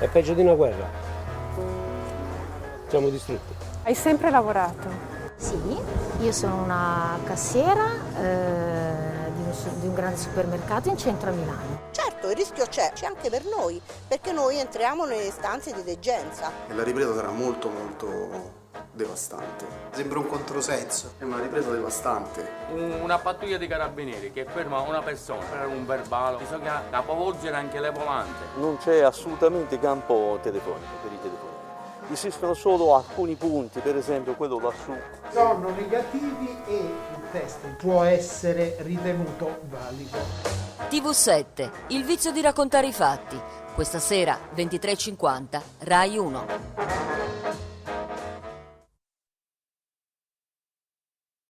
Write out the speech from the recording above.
È peggio di una guerra. Siamo distrutti. Hai sempre lavorato? Sì, io sono una cassiera di un grande supermercato in centro a Milano. Certo, il rischio c'è anche per noi, perché noi entriamo nelle stanze di degenza. E la ripresa sarà molto devastante. Sembra un controsenso. È una ripresa devastante. Una pattuglia di carabinieri che ferma una persona per un verbale, bisogna capovolgere anche le volante. Non c'è assolutamente campo telefonico per i telefoni. Esistono solo alcuni punti, per esempio quello lassù. Sono negativi e il test può essere ritenuto valido. TV7, il vizio di raccontare i fatti. Questa sera 23:50, Rai 1.